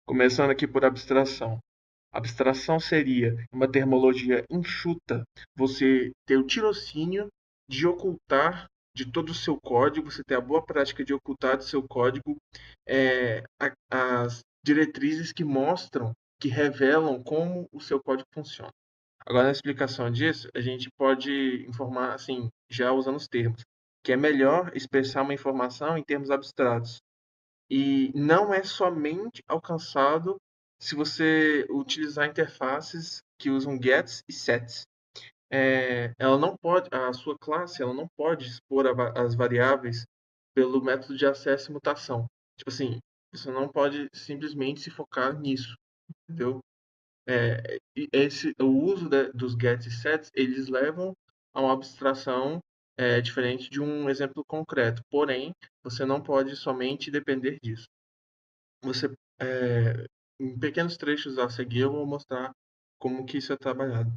Começando aqui por abstração. Abstração seria uma termologia enxuta, você ter o tirocínio de ocultar de todo o seu código, você ter a boa prática de ocultar do seu código as diretrizes que mostram, que revelam como o seu código funciona. Agora, na explicação disso, a gente pode informar, assim, já usando os termos, que é melhor expressar uma informação em termos abstratos, e não é somente alcançado se você utilizar interfaces que usam gets e sets. Ela não pode, a sua classe, ela não pode expor as variáveis pelo método de acesso e mutação. Tipo assim, você não pode simplesmente se focar nisso, entendeu? O uso dos gets e sets, eles levam a uma abstração diferente de um exemplo concreto. Porém, você não pode somente depender disso. Você, é, em pequenos trechos a seguir, eu vou mostrar como que isso é trabalhado.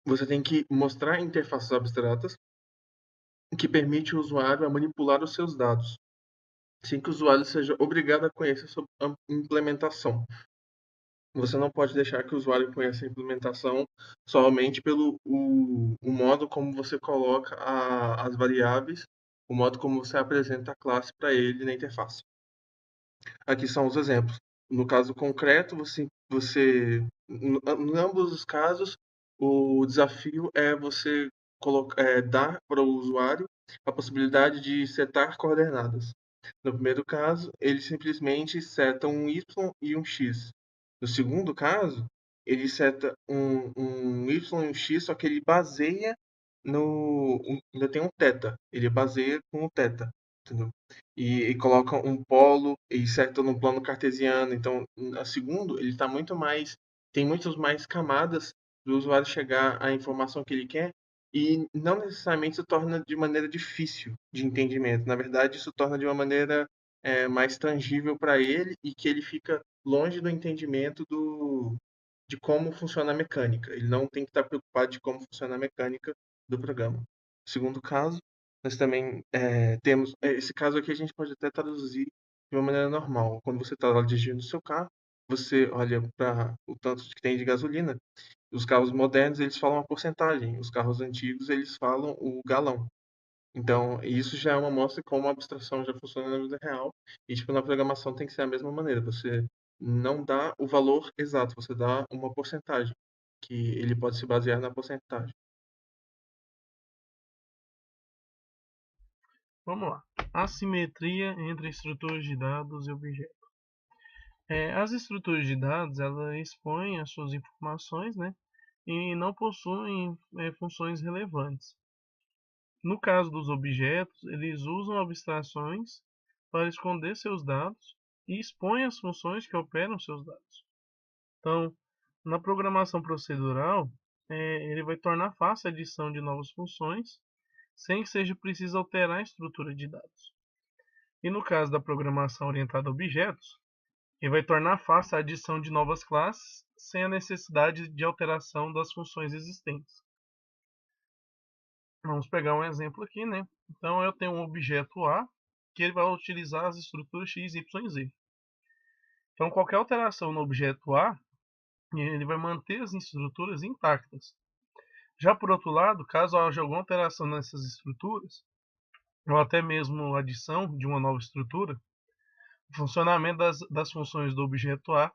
Você tem que mostrar interfaces abstratas que permite o usuário a manipular os seus dados, sem que o usuário seja obrigado a conhecer sobre a implementação. Você não pode deixar que o usuário conheça a implementação somente pelo o modo como você coloca as variáveis, o modo como você apresenta a classe para ele na interface. Aqui são os exemplos. No caso concreto, em ambos os casos, o desafio é você dar para o usuário a possibilidade de setar coordenadas. No primeiro caso, ele simplesmente seta um y e um x. No segundo caso, ele seta um y e um x, só que ele baseia ainda tem um θ. Ele baseia com o θ, entendeu? E coloca um polo e seta no plano cartesiano. Então, a segundo, ele está muito mais, tem muitas mais camadas do usuário chegar à informação que ele quer e não necessariamente se torna de maneira difícil de entendimento. Na verdade, isso torna de uma maneira mais tangível para ele e que ele fica longe do entendimento de como funciona a mecânica. Ele não tem que estar preocupado de como funciona a mecânica do programa. Segundo caso, nós também temos. Esse caso aqui a gente pode até traduzir de uma maneira normal. Quando você está dirigindo o seu carro, você olha para o tanto que tem de gasolina. Os carros modernos eles falam a porcentagem, os carros antigos eles falam o galão. Então, isso já é uma amostra de como a abstração já funciona na vida real. E, tipo, na programação tem que ser a mesma maneira. Você não dá o valor exato, você dá uma porcentagem, que ele pode se basear na porcentagem. Vamos lá. Assimetria entre estruturas de dados e objetos. As estruturas de dados elas expõem as suas informações, né, e não possuem funções relevantes. No caso dos objetos, eles usam abstrações para esconder seus dados e expõem as funções que operam seus dados. Então, na programação procedural, ele vai tornar fácil a adição de novas funções sem que seja preciso alterar a estrutura de dados. E no caso da programação orientada a objetos, ele vai tornar fácil a adição de novas classes sem a necessidade de alteração das funções existentes. Vamos pegar um exemplo aqui, né? Então eu tenho um objeto A que ele vai utilizar as estruturas x, y e z. Então qualquer alteração no objeto A, ele vai manter as estruturas intactas. Já por outro lado, caso haja alguma alteração nessas estruturas, ou até mesmo adição de uma nova estrutura, o funcionamento das funções do objeto A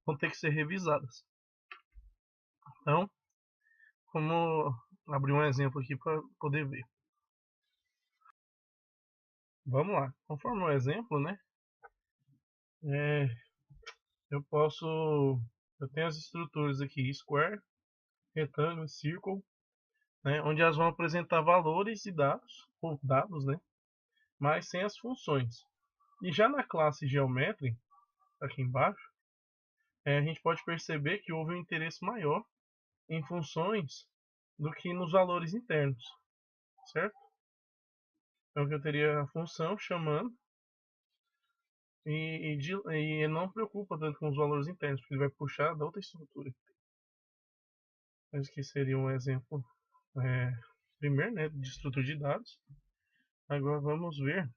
vão ter que ser revisadas. Então, vamos abrir um exemplo aqui para poder ver. Vamos lá. Conforme o exemplo, né? É, eu posso. Eu tenho as estruturas aqui: square, retângulo, círculo, né? Onde elas vão apresentar valores e dados, ou dados, né? Mas sem as funções. E já na classe geometry, aqui embaixo, a gente pode perceber que houve um interesse maior em funções do que nos valores internos, certo? Então eu teria a função chamando e não preocupa tanto com os valores internos, porque ele vai puxar da outra estrutura. Esse aqui seria um exemplo primeiro, né, de estrutura de dados. Agora vamos ver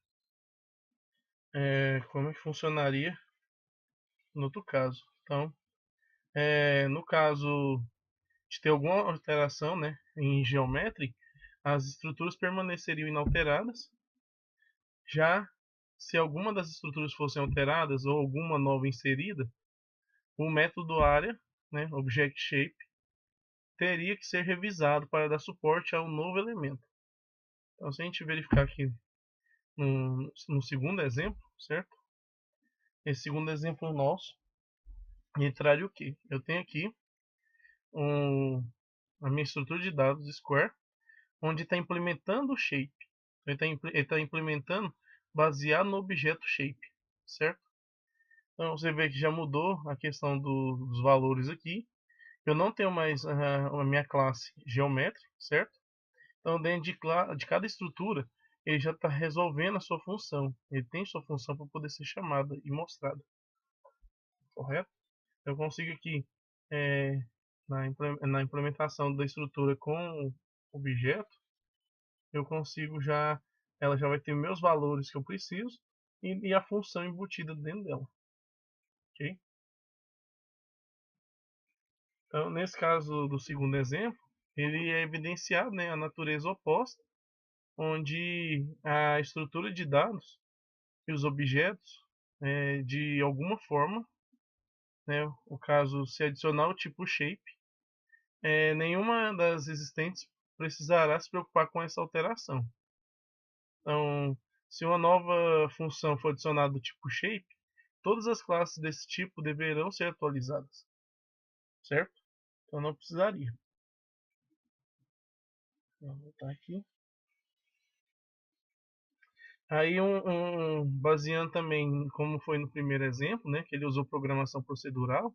como é que funcionaria no outro caso. Então, no caso de ter alguma alteração, né, em geometry, as estruturas permaneceriam inalteradas. Já se alguma das estruturas fossem alteradas ou alguma nova inserida, o método área, né, object shape, teria que ser revisado para dar suporte ao novo elemento. Então, se a gente verificar aqui no segundo exemplo, certo? Esse segundo exemplo nosso, ele traria o que? Eu tenho aqui a minha estrutura de dados square, onde está implementando o shape. Ele está implementando baseado no objeto shape, certo? Então você vê que já mudou a questão dos valores aqui. Eu não tenho mais a minha classe geométrica, certo? Então dentro de cada estrutura ele já está resolvendo a sua função. Ele tem sua função para poder ser chamada e mostrada, correto? Eu consigo aqui na implementação da estrutura com objeto, eu consigo ela já vai ter meus valores que eu preciso e a função embutida dentro dela, ok? Então, nesse caso do segundo exemplo, ele é evidenciado, né, a natureza oposta, onde a estrutura de dados e os objetos, de alguma forma, né, o caso se adicionar o tipo shape, nenhuma das existentes precisará se preocupar com essa alteração. Então, se uma nova função for adicionada do tipo shape, todas as classes desse tipo deverão ser atualizadas, certo? Então não precisaria. Vou voltar aqui. Aí baseando também como foi no primeiro exemplo, né, que ele usou programação procedural,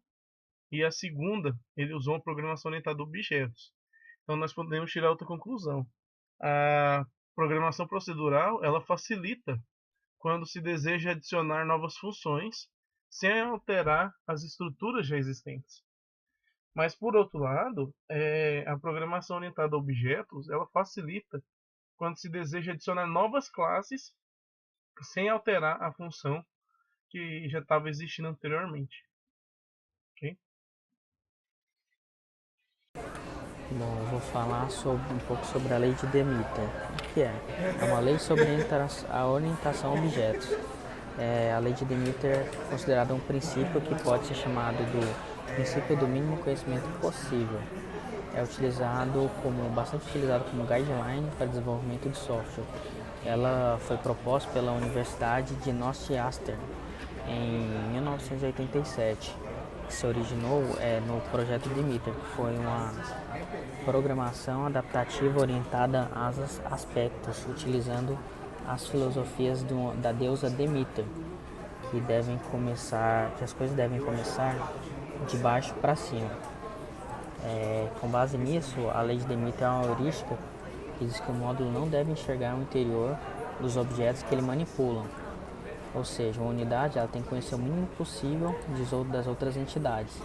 e a segunda ele usou uma programação orientada a objetos. Então nós podemos tirar outra conclusão. A programação procedural ela facilita quando se deseja adicionar novas funções sem alterar as estruturas já existentes. Mas por outro lado, a programação orientada a objetos ela facilita quando se deseja adicionar novas classes sem alterar a função que já estava existindo anteriormente. Okay? Bom, eu vou falar um pouco sobre a lei de Demeter. O que é? É uma lei sobre a orientação a objetos. A lei de Demeter é considerada um princípio que pode ser chamado do princípio do mínimo conhecimento possível. É bastante utilizado como guideline para desenvolvimento de software. Ela foi proposta pela Universidade de Northeastern em 1987. Que se originou no projeto Demeter, que foi uma programação adaptativa orientada a aspectos, utilizando as filosofias da deusa Demeter, que as coisas devem começar de baixo para cima. Com base nisso, a lei de Demeter é uma heurística que diz que o módulo não deve enxergar o interior dos objetos que ele manipula. Ou seja, uma unidade ela tem que conhecer o mínimo possível das outras entidades.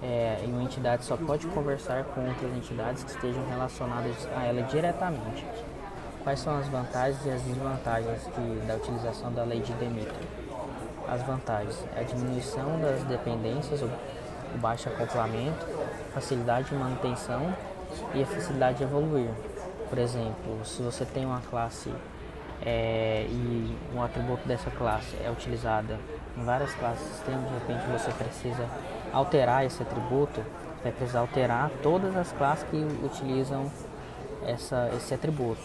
E uma entidade só pode conversar com outras entidades que estejam relacionadas a ela diretamente. Quais são as vantagens e as desvantagens da utilização da lei de Demeter? As vantagens é a diminuição das dependências, o baixo acoplamento, facilidade de manutenção e a facilidade de evoluir. Por exemplo, se você tem uma classe e um atributo dessa classe é utilizada em várias classes do sistema, de repente você precisa alterar esse atributo, vai precisar alterar todas as classes que utilizam esse atributo.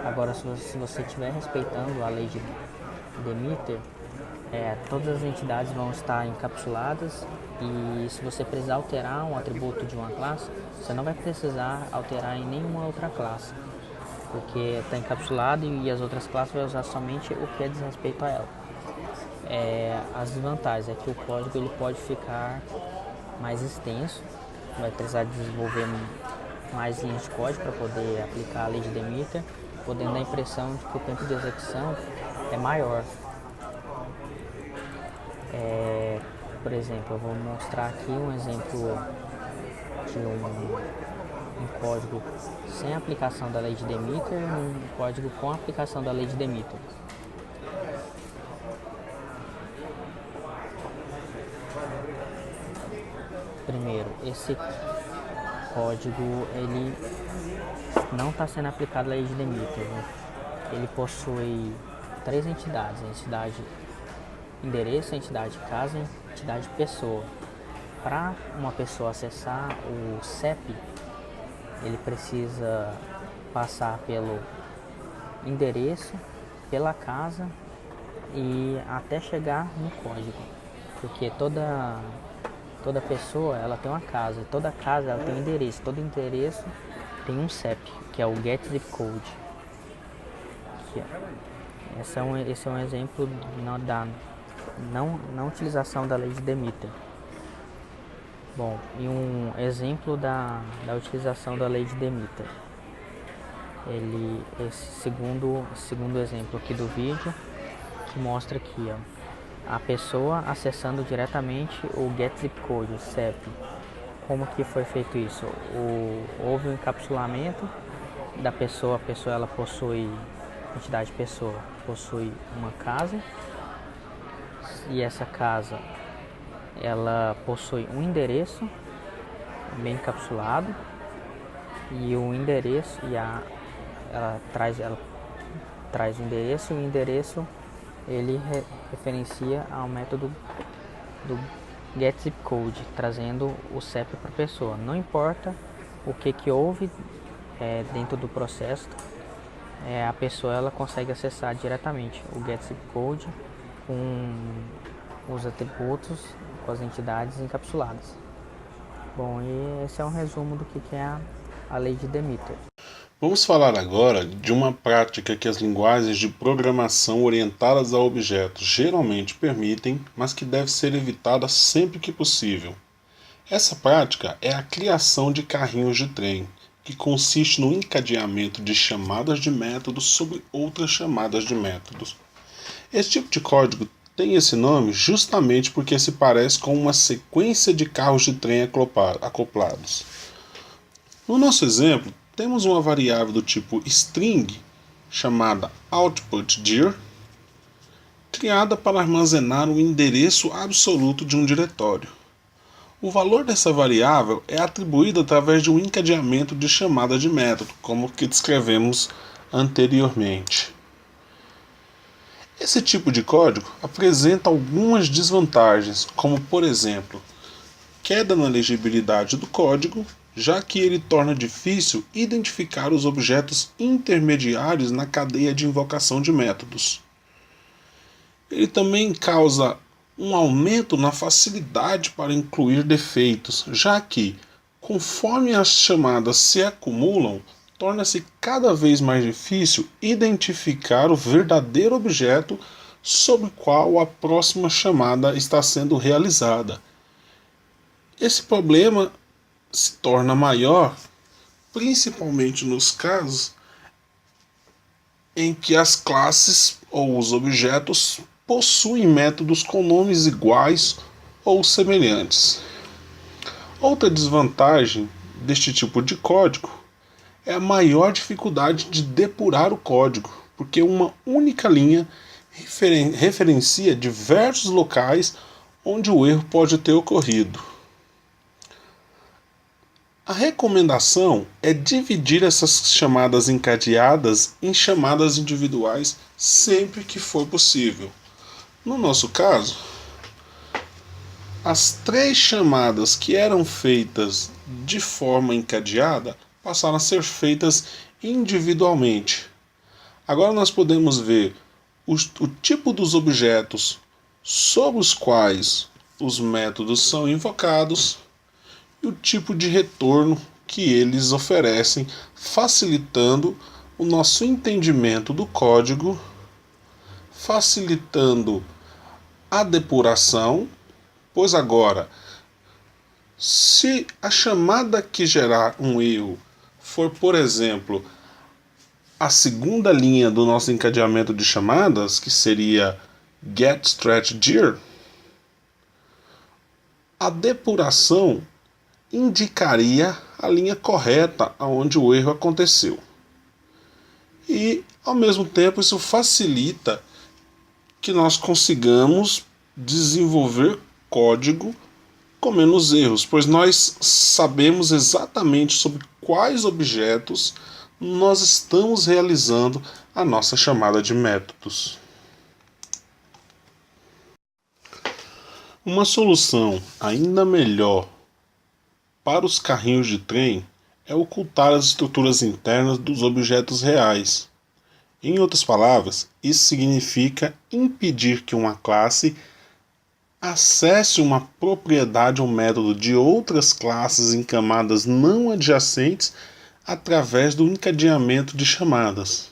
Agora, se você estiver respeitando a lei de Demeter, todas as entidades vão estar encapsuladas, e se você precisar alterar um atributo de uma classe, você não vai precisar alterar em nenhuma outra classe, porque está encapsulado e as outras classes vão usar somente o que é diz respeito a ela. As desvantagens é que o código ele pode ficar mais extenso, vai precisar desenvolver mais linhas de código para poder aplicar a lei de Demeter, podendo dar a impressão de que o tempo de execução é maior. Por exemplo, eu vou mostrar aqui um exemplo de um código sem aplicação da lei de Demeter e um código com aplicação da lei de Demeter. Primeiro, esse código ele não está sendo aplicado à lei de Demeter, né? Ele possui 3 entidades: a entidade endereço, a entidade casa e a entidade pessoa. Para uma pessoa acessar o CEP, ele precisa passar pelo endereço, pela casa e até chegar no código, porque toda pessoa ela tem uma casa, toda casa ela tem um endereço, todo endereço tem um CEP, que é o Get Zip Code. Esse é um exemplo da não utilização da lei de Demeter. Bom, e um exemplo da utilização da lei de Demeter. Esse segundo exemplo aqui do vídeo, que mostra aqui, ó, a pessoa acessando diretamente o Get Zip Code, o CEP. Como que foi feito isso? Houve um encapsulamento da pessoa. A pessoa ela possui, a entidade pessoa possui uma casa, e essa casa ela possui um endereço bem encapsulado, e o endereço ela traz o endereço, e o endereço ele referencia ao método do Get Zip Code, trazendo o CEP para a pessoa. Não importa o que houve dentro do processo, a pessoa ela consegue acessar diretamente o Get Zip Code com os atributos, com as entidades encapsuladas. Bom, e esse é um resumo do que é a lei de Demeter. Vamos falar agora de uma prática que as linguagens de programação orientadas a objetos geralmente permitem, mas que deve ser evitada sempre que possível. Essa prática é a criação de carrinhos de trem, que consiste no encadeamento de chamadas de métodos sobre outras chamadas de métodos. Esse tipo de código tem esse nome justamente porque se parece com uma sequência de carros de trem acoplados. No nosso exemplo, temos uma variável do tipo string, chamada output_dir, criada para armazenar o endereço absoluto de um diretório. O valor dessa variável é atribuído através de um encadeamento de chamada de método, como o que descrevemos anteriormente. Esse tipo de código apresenta algumas desvantagens, como por exemplo, queda na legibilidade do código, já que ele torna difícil identificar os objetos intermediários na cadeia de invocação de métodos. Ele também causa um aumento na facilidade para incluir defeitos, já que, conforme as chamadas se acumulam, torna-se cada vez mais difícil identificar o verdadeiro objeto sobre o qual a próxima chamada está sendo realizada. Esse problema se torna maior, principalmente nos casos em que as classes ou os objetos possuem métodos com nomes iguais ou semelhantes. Outra desvantagem deste tipo de código é a maior dificuldade de depurar o código, porque uma única linha referencia diversos locais onde o erro pode ter ocorrido. A recomendação é dividir essas chamadas encadeadas em chamadas individuais sempre que for possível. No nosso caso, as 3 chamadas que eram feitas de forma encadeada passaram a ser feitas individualmente. Agora nós podemos ver o tipo dos objetos sobre os quais os métodos são invocados e o tipo de retorno que eles oferecem, facilitando o nosso entendimento do código, facilitando a depuração, pois agora, se a chamada que gerar um erro for, por exemplo, a segunda linha do nosso encadeamento de chamadas, que seria getStretchDir, a depuração indicaria a linha correta aonde o erro aconteceu. E, ao mesmo tempo, isso facilita que nós consigamos desenvolver código com menos erros, pois nós sabemos exatamente sobre quais objetos nós estamos realizando a nossa chamada de métodos. Uma solução ainda melhor para os carrinhos de trem é ocultar as estruturas internas dos objetos reais. Em outras palavras, isso significa impedir que uma classe acesse uma propriedade ou método de outras classes em camadas não adjacentes através do encadeamento de chamadas.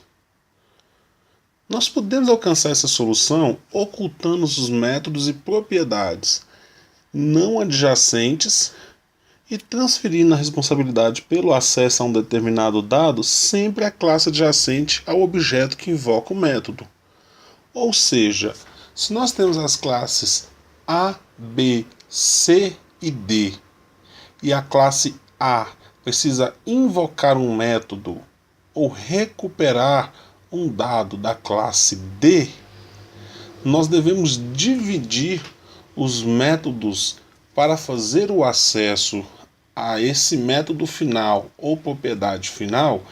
Nós podemos alcançar essa solução ocultando os métodos e propriedades não adjacentes e transferindo a responsabilidade pelo acesso a um determinado dado sempre à classe adjacente ao objeto que invoca o método. Ou seja, se nós temos as classes A, B, C e D e a classe A precisa invocar um método ou recuperar um dado da classe D, nós devemos dividir os métodos para fazer o acesso a esse método final ou propriedade final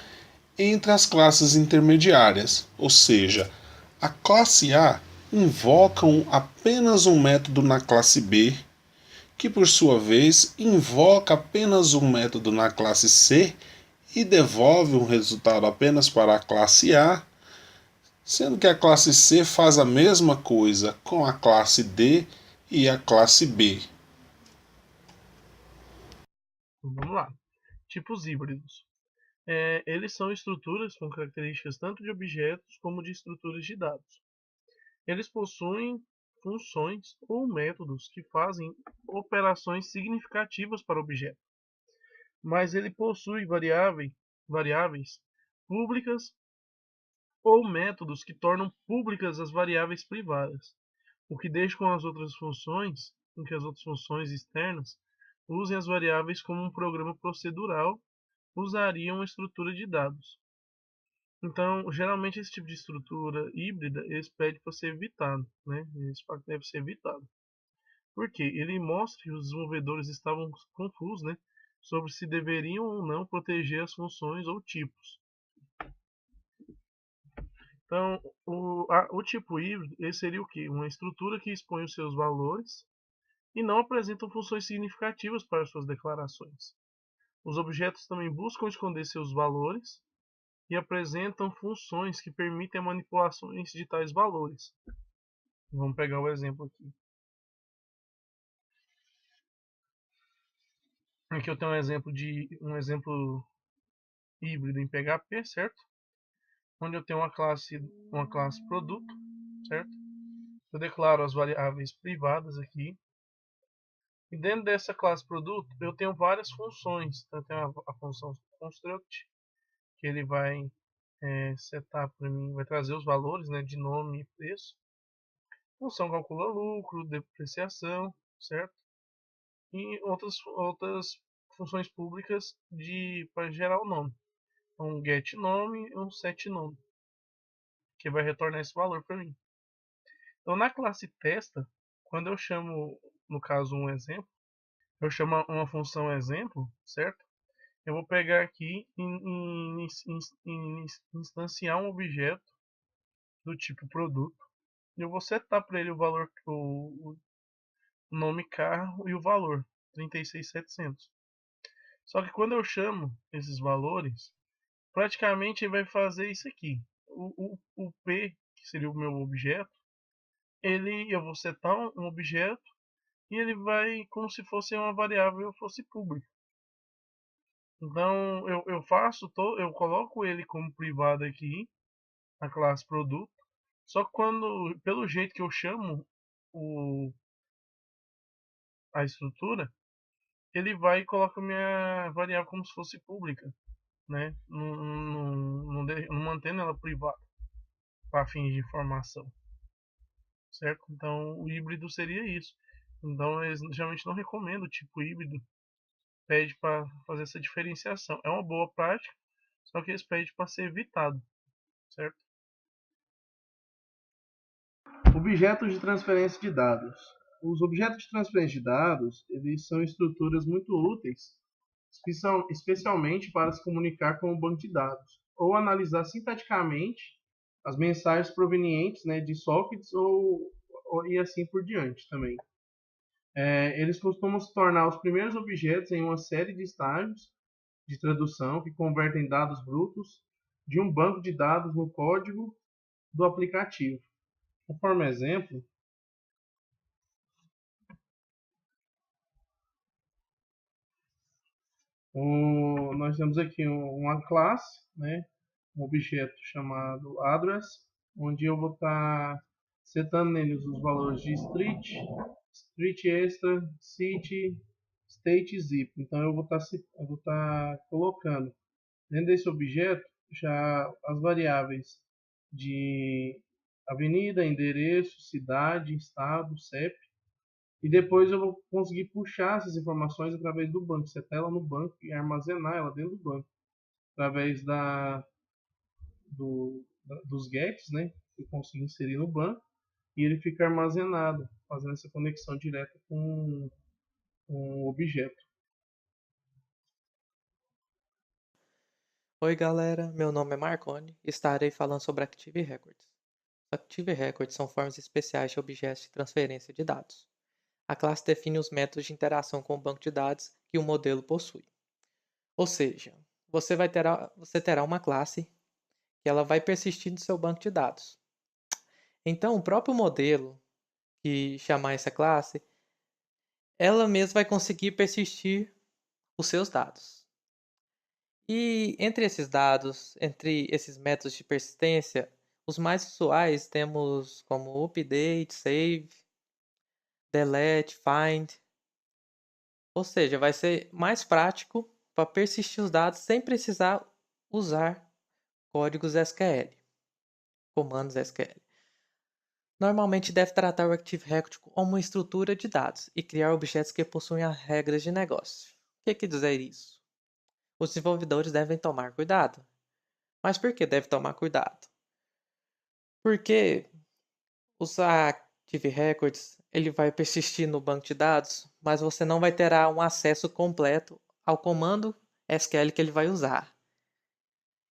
entre as classes intermediárias, ou seja, a classe A invoca apenas um método na classe B, que por sua vez invoca apenas um método na classe C e devolve um resultado apenas para a classe A, sendo que a classe C faz a mesma coisa com a classe D e a classe B. Vamos lá. Tipos híbridos. Eles são estruturas com características tanto de objetos como de estruturas de dados. Eles possuem funções ou métodos que fazem operações significativas para o objeto, mas ele possui variáveis públicas ou métodos que tornam públicas as variáveis privadas, o que deixa com que as outras funções externas usem as variáveis como um programa procedural usaria uma estrutura de dados. Então, geralmente esse tipo de estrutura híbrida, eles pedem para ser evitado, né? Esse fato deve ser evitado. Por quê? Ele mostra que os desenvolvedores estavam confusos, né, sobre se deveriam ou não proteger as funções ou tipos. Então, o tipo híbrido, esse seria o quê? Uma estrutura que expõe os seus valores e não apresentam funções significativas para suas declarações. Os objetos também buscam esconder seus valores e apresentam funções que permitem a manipulações de tais valores. Vamos pegar o exemplo aqui. Aqui eu tenho um exemplo híbrido em PHP, certo? Onde eu tenho uma classe produto, certo? Eu declaro as variáveis privadas aqui. E dentro dessa classe produto, eu tenho várias funções. Então, eu tenho a função construct, que ele vai setar para mim, vai trazer os valores, né, de nome e preço. Função calcula lucro, depreciação, certo? E outras funções públicas para gerar o nome. Um get nome e um set nome, que vai retornar esse valor para mim. Então, na classe testa, quando eu chamo, no caso, um exemplo, eu chamo uma função exemplo, certo? Eu vou pegar aqui e instanciar um objeto do tipo produto. E eu vou setar para ele o valor, o nome carro e o valor, 36.700. Só que quando eu chamo esses valores, praticamente ele vai fazer isso aqui. O P, que seria o meu objeto, eu vou setar um objeto e ele vai como se fosse uma variável fosse pública. Então eu coloco ele como privado aqui na classe produto. Só que pelo jeito que eu chamo a estrutura, ele vai e coloca minha variável como se fosse pública, né? Não mantendo ela privada para fins de informação, certo? Então o híbrido seria isso. Então eles geralmente não recomendam o tipo híbrido, pede para fazer essa diferenciação. É uma boa prática, só que eles pedem para ser evitado, certo? Objetos de transferência de dados. os objetos de transferência de dados, eles são estruturas muito úteis, especialmente para se comunicar com o banco de dados, ou analisar sintaticamente as mensagens provenientes, né, de sockets e assim por diante também. Eles costumam se tornar os primeiros objetos em uma série de estágios de tradução que convertem dados brutos de um banco de dados no código do aplicativo. Conforme exemplo, nós temos aqui uma classe, né, um objeto chamado address, onde eu vou estar setando neles os valores de street extra, city, state e zip. Então eu vou estar colocando dentro desse objeto já as variáveis de avenida, endereço, cidade, estado, CEP. E depois eu vou conseguir puxar essas informações através do banco, setar ela no banco e armazenar ela dentro do banco, através dos gets, né, que eu consigo inserir no banco, e ele fica armazenado, fazendo essa conexão direta com o objeto. Oi galera, meu nome é Marconi e estarei falando sobre Active Records. Active Records são formas especiais de objetos de transferência de dados. A classe define os métodos de interação com o banco de dados que o modelo possui. Ou seja, você terá uma classe que ela vai persistir no seu banco de dados. Então, o próprio modelo que chamar essa classe, ela mesma vai conseguir persistir os seus dados. E entre esses dados, entre esses métodos de persistência, os mais usuais temos como update, save, delete, find. Ou seja, vai ser mais prático para persistir os dados sem precisar usar códigos SQL, comandos SQL. Normalmente deve tratar o Active Record como uma estrutura de dados e criar objetos que possuem as regras de negócio. O que quer dizer isso? Os desenvolvedores devem tomar cuidado. Mas por que deve tomar cuidado? Porque os Active Records ele vai persistir no banco de dados, mas você não vai ter um acesso completo ao comando SQL que ele vai usar.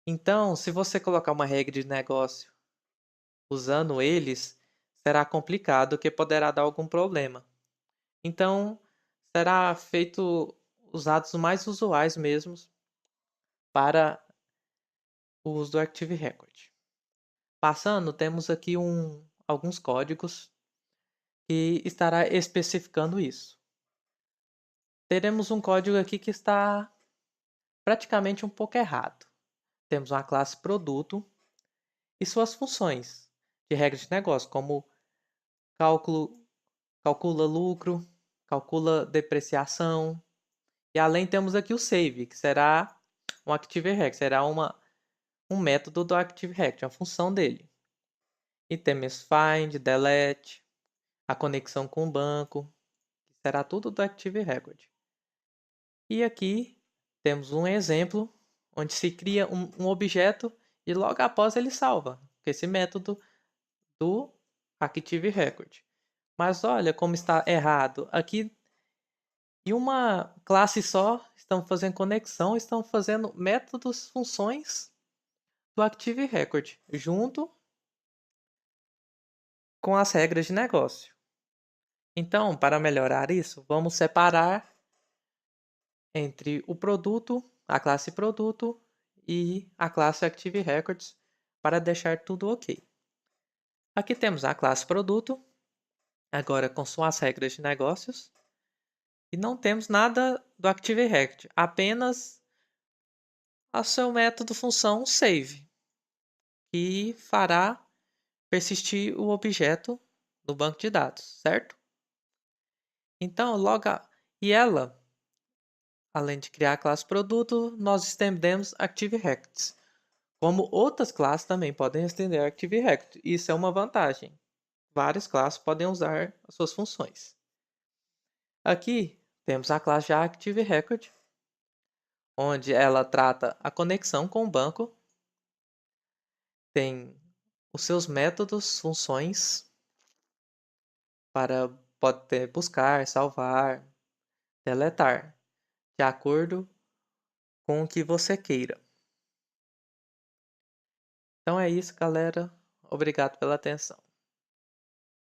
Então, se você colocar uma regra de negócio usando eles, será complicado que poderá dar algum problema. Então, será feito os dados mais usuais mesmos para o uso do Active Record. Passando, temos aqui alguns códigos que estará especificando isso. Teremos um código aqui que está praticamente um pouco errado. Temos uma classe produto e suas funções de regra de negócio, como calcula lucro, calcula depreciação. E além temos aqui o save, que será um Active Record, será um método do Active Record, uma função dele. E temos find, delete, a conexão com o banco, que será tudo do Active Record. E aqui temos um exemplo onde se cria um objeto e logo após ele salva, com esse método do Active Record. Mas olha como está errado. Aqui, em uma classe só, estão fazendo conexão, estão fazendo métodos, funções do Active Record, junto com as regras de negócio. Então, para melhorar isso, vamos separar entre o produto, a classe produto e a classe Active Records para deixar tudo ok. Aqui temos a classe produto, agora com suas regras de negócios, e não temos nada do Active Record, apenas o seu método função save, que fará persistir o objeto no banco de dados, certo? Então, e ela, além de criar a classe produto, nós estendemos Active Records. Como outras classes também podem estender Active Record. Isso é uma vantagem. Várias classes podem usar as suas funções. Aqui temos a classe já Active Record, onde ela trata a conexão com o banco, tem os seus métodos, funções para pode ter buscar, salvar, deletar, de acordo com o que você queira. Então é isso, galera. Obrigado pela atenção.